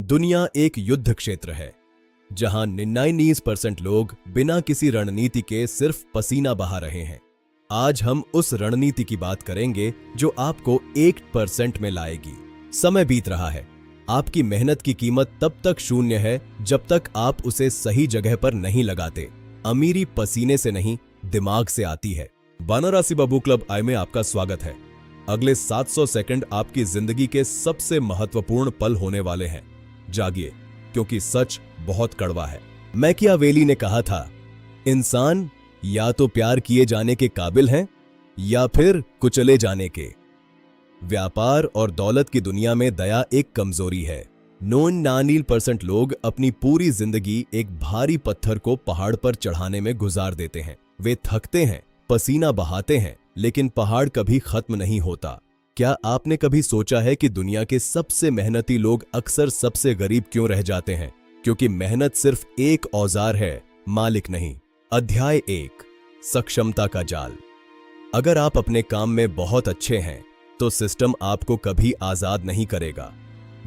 दुनिया एक युद्ध क्षेत्र है जहां 99% लोग बिना किसी रणनीति के सिर्फ पसीना बहा रहे हैं। आज हम उस रणनीति की बात करेंगे जो आपको 1% में लाएगी। समय बीत रहा है, आपकी मेहनत की कीमत तब तक शून्य है जब तक आप उसे सही जगह पर नहीं लगाते। अमीरी पसीने से नहीं, दिमाग से आती है। बनारसी बाबू क्लब आई में आपका स्वागत है। अगले 700 सेकंड आपकी जिंदगी के सबसे महत्वपूर्ण पल होने वाले हैं। जागिए, क्योंकि सच बहुत कड़वा है। मैकियावेली ने कहा था, इंसान या तो प्यार किए जाने के काबिल हैं या फिर कुचले जाने के। व्यापार और दौलत की दुनिया में दया एक कमजोरी है। 99% लोग अपनी पूरी जिंदगी एक भारी पत्थर को पहाड़ पर चढ़ाने में गुजार देते हैं। वे थकते हैं, पसीना बहाते हैं, लेकिन पहाड़ कभी खत्म नहीं होता। क्या आपने कभी सोचा है कि दुनिया के सबसे मेहनती लोग अक्सर सबसे गरीब क्यों रह जाते हैं? क्योंकि मेहनत सिर्फ एक औजार है, मालिक नहीं। अध्याय 1, सक्षमता का जाल। अगर आप अपने काम में बहुत अच्छे हैं तो सिस्टम आपको कभी आजाद नहीं करेगा।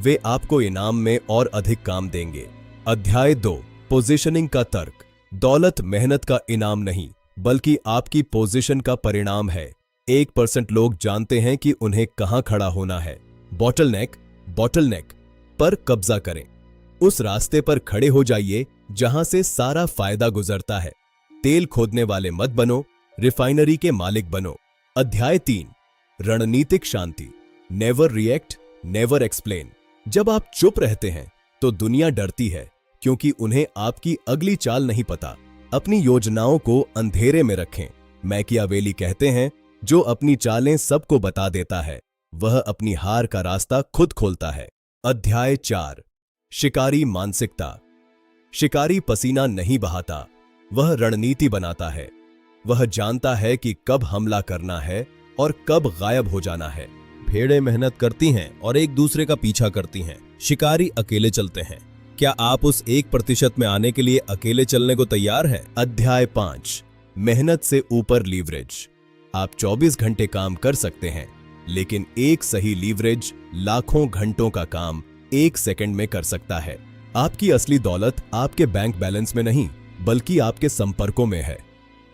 वे आपको इनाम में और अधिक काम देंगे। अध्याय 2, पोजीशनिंग का तर्क। दौलत मेहनत का इनाम नहीं, बल्कि आपकी पोजीशन का परिणाम है। 1% लोग जानते हैं कि उन्हें कहां खड़ा होना है। बॉटलनेक पर कब्जा करें। उस रास्ते पर खड़े हो जाइए जहां से सारा फायदा गुजरता है। तेल खोदने वाले मत बनो, रिफाइनरी के मालिक बनो। अध्याय 3, रणनीतिक शांति। Never react, never explain. जब आप चुप रहते हैं तो दुनिया डरती है, क्योंकि उन्हें आपकी अगली चाल नहीं पता। अपनी योजनाओं को अंधेरे में रखें। मैकियावेली कहते हैं, जो अपनी चालें सबको बता देता है वह अपनी हार का रास्ता खुद खोलता है। अध्याय 4, शिकारी मानसिकता। शिकारी पसीना नहीं बहाता, वह रणनीति बनाता है। वह जानता है कि कब हमला करना है और कब गायब हो जाना है। भेड़ें मेहनत करती हैं और एक दूसरे का पीछा करती हैं। शिकारी अकेले चलते हैं। क्या आप उस 1% में आने के लिए अकेले चलने को तैयार हैं? अध्याय 5, मेहनत से ऊपर लीवरेज। आप 24 घंटे काम कर सकते हैं, लेकिन एक सही लीवरेज लाखों घंटों का काम 1 सेकंड में कर सकता है। आपकी असली दौलत आपके बैंक बैलेंस में नहीं, बल्कि आपके संपर्कों में है।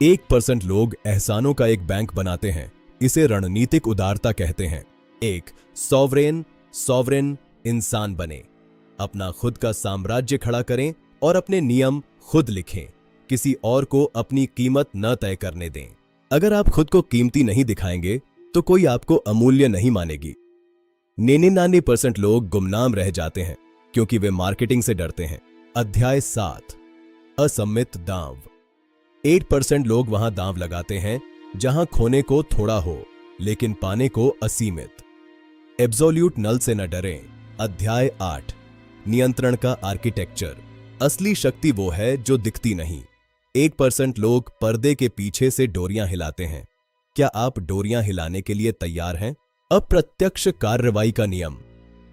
1% लोग एहसानों का एक बैंक बनाते हैं। इसे रणनीतिक उदारता कहते हैं। एक सॉवरेन इंसान बने। अपना खुद का साम्राज्य खड़ा करें और अपने नियम खुद लिखें। किसी और को अपनी कीमत न तय करने दें। अगर आप खुद को कीमती नहीं दिखाएंगे तो कोई आपको अमूल्य नहीं मानेगी। 99% लोग गुमनाम रह जाते हैं क्योंकि वे मार्केटिंग से डरते हैं। अध्याय 7, असम्मित दांव। 8% लोग वहां दांव लगाते हैं जहां खोने को थोड़ा हो, लेकिन पाने को असीमित। एब्सोल्यूट नल से न डरें। अध्याय 8, नियंत्रण का आर्किटेक्चर। असली शक्ति वो है जो दिखती नहीं। 1% लोग पर्दे के पीछे से डोरियां हिलाते हैं। क्या आप डोरियां हिलाने के लिए तैयार हैं? अप्रत्यक्ष कार्रवाई का नियम।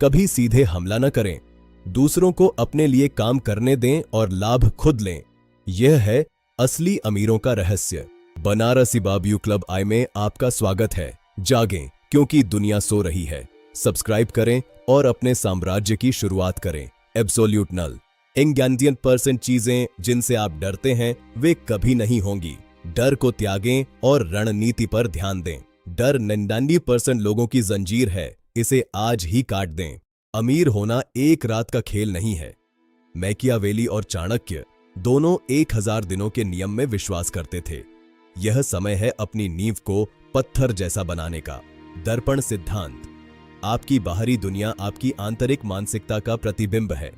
कभी सीधे हमला न करें। दूसरों को अपने लिए काम करने दें और लाभ खुद लें। यह है असली अमीरों का रहस्य। बनारसी बाबू क्लब आई में आपका स्वागत है। जागें, क्योंकि दुनिया सो रही है। सब्सक्राइब करें और अपने साम्राज्य की शुरुआत करें। एब्सोल्यूट नल। 99% चीजें जिनसे आप डरते हैं वे कभी नहीं होंगी। डर को त्यागें और रणनीति पर ध्यान दें। डर 99% लोगों की जंजीर है, इसे आज ही काट दें। अमीर होना एक रात का खेल नहीं है। मैकियावेली और चाणक्य दोनों 1000 दिनों के नियम में विश्वास करते थे। यह समय है अपनी नींव को पत्थर जैसा बनाने का। दर्पण सिद्धांत। आपकी बाहरी दुनिया आपकी आंतरिक मानसिकता का प्रतिबिंब है।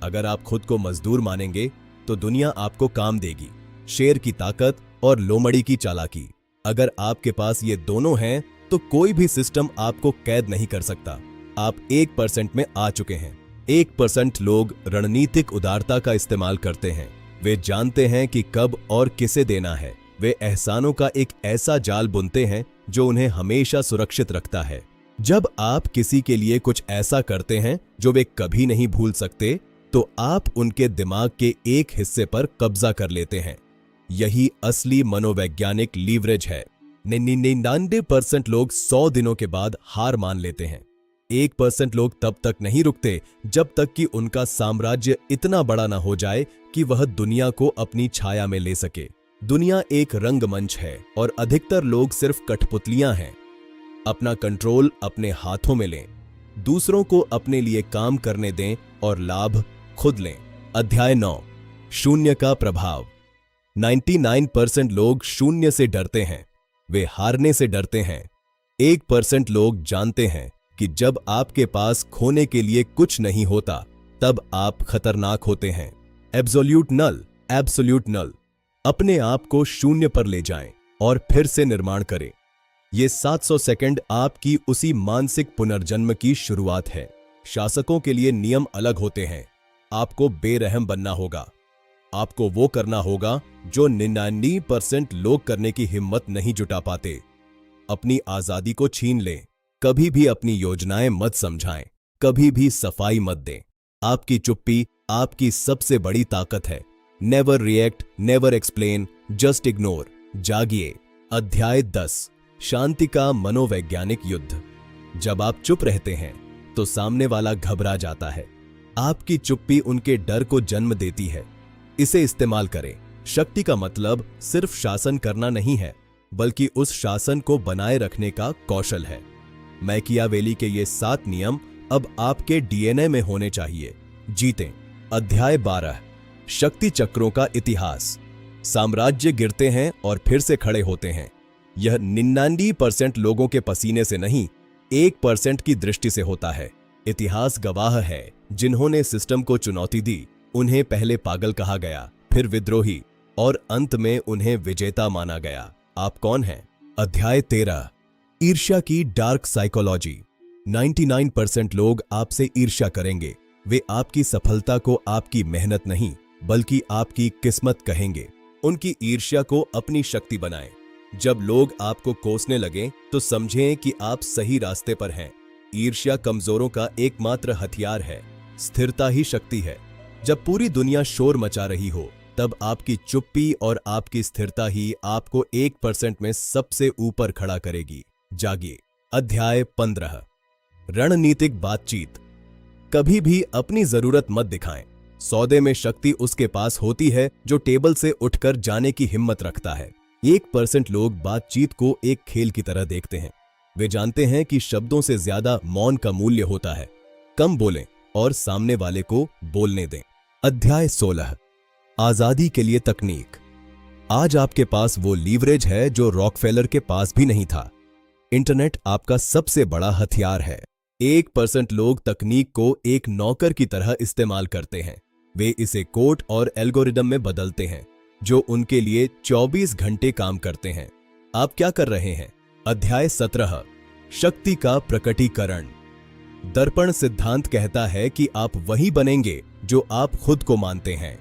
अगर आप खुद को मजदूर मानेंगे तो दुनिया आपको काम देगी। शेर की ताकत और लोमड़ी की चालाकी। अगर आपके पास ये दोनों हैं तो कोई भी सिस्टम आपको कैद नहीं कर सकता। आप 1% में आ चुके हैं। 1% लोग रणनीतिक उदारता का इस्तेमाल करते हैं। वे जानते हैं कि कब और किसे देना है। वे एहसानों का एक ऐसा जाल बुनते हैं जो उन्हें हमेशा सुरक्षित रखता है। जब आप किसी के लिए कुछ ऐसा करते हैं जो वे कभी नहीं भूल सकते, तो आप उनके दिमाग के एक हिस्से पर कब्जा कर लेते हैं। यही असली मनोवैज्ञानिक लीवरेज है। 99% लोग 100 दिनों के बाद हार मान लेते हैं। 1% लोग तब तक नहीं रुकते जब तक कि उनका साम्राज्य इतना बड़ा ना हो जाए कि वह दुनिया को अपनी छाया में ले सके। दुनिया एक रंगमंच है और अधिकतर लोग सिर्फ कठपुतलियां हैं। अपना कंट्रोल अपने हाथों में लें, दूसरों को अपने लिए काम करने दें और लाभ खुद लें। अध्याय 9, शून्य का प्रभाव। 99% लोग शून्य से डरते हैं, वे हारने से डरते हैं। 1% लोग जानते हैं कि जब आपके पास खोने के लिए कुछ नहीं होता तब आप खतरनाक होते हैं। एब्सोल्यूट नल, एब्सोल्यूट नल। अपने आप को शून्य पर ले जाएं और फिर से निर्माण करें। ये 700 सेकंड आपकी उसी मानसिक पुनर्जन्म की शुरुआत है। शासकों के लिए नियम अलग होते हैं। आपको बेरहम बनना होगा। आपको वो करना होगा जो 99% लोग करने की हिम्मत नहीं जुटा पाते। अपनी आजादी को छीन लें। कभी भी अपनी योजनाएं मत समझाएं, कभी भी सफाई मत दें। आपकी चुप्पी आपकी सबसे बड़ी ताकत है। Never react, never explain, just ignore. जागिए। अध्याय 10, शांति का मनोवैज्ञानिक युद्ध। जब आप चुप रहते हैं तो सामने वाला घबरा जाता है। आपकी चुप्पी उनके डर को जन्म देती है। इसे इस्तेमाल करें। शक्ति का मतलब सिर्फ शासन करना नहीं है, बल्कि उस शासन को बनाए रखने का कौशल है। मैकियावेली के ये 7 नियम अब आपके डीएनए में होने चाहिए। जीतें। अध्याय 12, शक्ति चक्रों का इतिहास। साम्राज्य गिरते हैं और फिर से खड़े होते हैं। यह 99% लोगों के पसीने से नहीं, 1% की दृष्टि से होता है। इतिहास गवाह है, जिन्होंने सिस्टम को चुनौती दी, उन्हें पहले पागल कहा गया, फिर विद्रोही और अंत में उन्हें विजेता माना गया। आप कौन हैं? अध्याय 13, ईर्ष्या की डार्क साइकोलॉजी। 99% लोग आपसे ईर्ष्या करेंगे। वे आपकी सफलता को आपकी मेहनत नहीं, बल्कि आपकी किस्मत कहेंगे। उनकी ईर्ष्या को अपनी शक्ति बनाएं। जब लोग आपको कोसने लगें तो समझें कि आप सही रास्ते पर हैं। ईर्ष्या कमजोरों का एकमात्र हथियार है। स्थिरता ही शक्ति है। जब पूरी दुनिया शोर मचा रही हो, तब आपकी चुप्पी और आपकी स्थिरता ही आपको 1% में सबसे ऊपर खड़ा करेगी। जागिए। अध्याय 15, रणनीतिक बातचीत। कभी भी अपनी जरूरत मत दिखाएं। सौदे में शक्ति उसके पास होती है जो टेबल से उठकर जाने की हिम्मत रखता है। 1% लोग बातचीत को एक खेल की तरह देखते हैं। वे जानते हैं कि शब्दों से ज्यादा मौन का मूल्य होता है। कम बोलें और सामने वाले को बोलने दें। अध्याय 16, आजादी के लिए तकनीक। आज आपके पास वो लीवरेज है जो रॉकफेलर के पास भी नहीं था। इंटरनेट आपका सबसे बड़ा हथियार है। 1% लोग तकनीक को एक नौकर की तरह इस्तेमाल करते हैं। वे इसे कोड और एल्गोरिदम में बदलते हैं, जो उनके लिए 24 घंटे काम करते हैं। आप क्या कर रहे हैं? अध्याय 17, शक्ति का प्रकटीकरण। दर्पण सिद्धांत कहता है कि आप वही बनेंगे जो आप खुद को मानते हैं।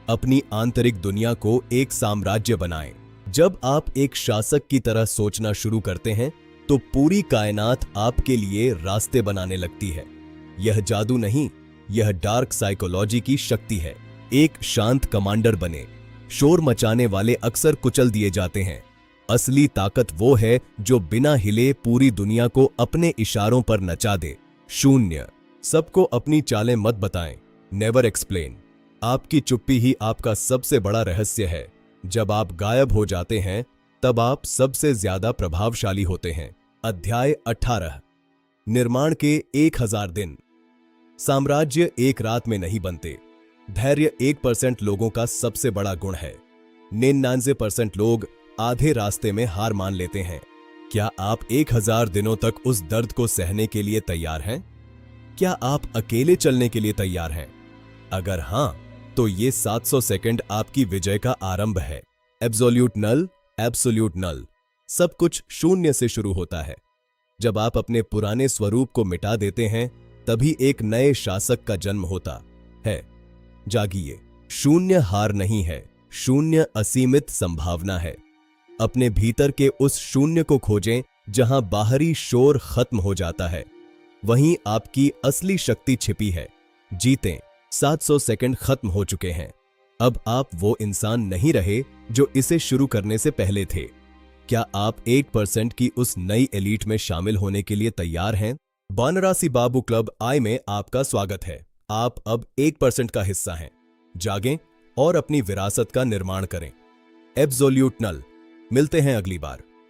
अपनी आंतरिक दुनिया को एक साम्राज्य बनाएं। जब आप एक शासक की तरह सोचना शुरू करते हैं तो पूरी कायनात आपके लिए रास्ते बनाने लगती है। यह जादू नहीं, यह डार्क साइकोलॉजी की शक्ति है। एक शांत कमांडर बने। शोर मचाने वाले अक्सर कुचल दिए जाते हैं। असली ताकत वो है जो बिना हिले पूरी दुनिया को अपने इशारों पर नचा दे। शून्य। सबको अपनी चालें मत बताएं। Never explain. आपकी चुप्पी ही आपका सबसे बड़ा रहस्य है। जब आप गायब हो जाते हैं तब आप सबसे ज्यादा प्रभावशाली होते हैं। अध्याय 18, निर्माण के 1000 दिन। साम्राज्य एक रात में नहीं बनते। धैर्य 1% लोगों का सबसे बड़ा गुण है। 99% लोग आधे रास्ते में हार मान लेते हैं। क्या आप 1000 दिनों तक उस दर्द को सहने के लिए तैयार हैं? क्या आप अकेले चलने के लिए तैयार हैं? अगर हां, तो ये 700 सेकंड आपकी विजय का आरंभ है। एब्सोल्यूट नल, एब्सोल्यूट नल। सब कुछ शून्य से शुरू होता है। जब आप अपने पुराने स्वरूप को मिटा देते हैं, तभी एक नए शासक का जन्म होता है। जागिए। शून्य हार नहीं है, शून्य असीमित संभावना है। अपने भीतर के उस शून्य को खोजें जहां बाहरी शोर खत्म हो जाता है। वहीं आपकी असली शक्ति छिपी है। जीतें। 700 सेकंड खत्म हो चुके हैं। अब आप वो इंसान नहीं रहे जो इसे शुरू करने से पहले थे। क्या आप 8% की उस नई एलीट में शामिल होने के लिए तैयार हैं? वानरासी बाबू क्लब आई में आपका स्वागत है। आप अब 1% का हिस्सा हैं। जागें और अपनी विरासत का निर्माण करें। एब्सोल्यूट नल। मिलते हैं अगली बार।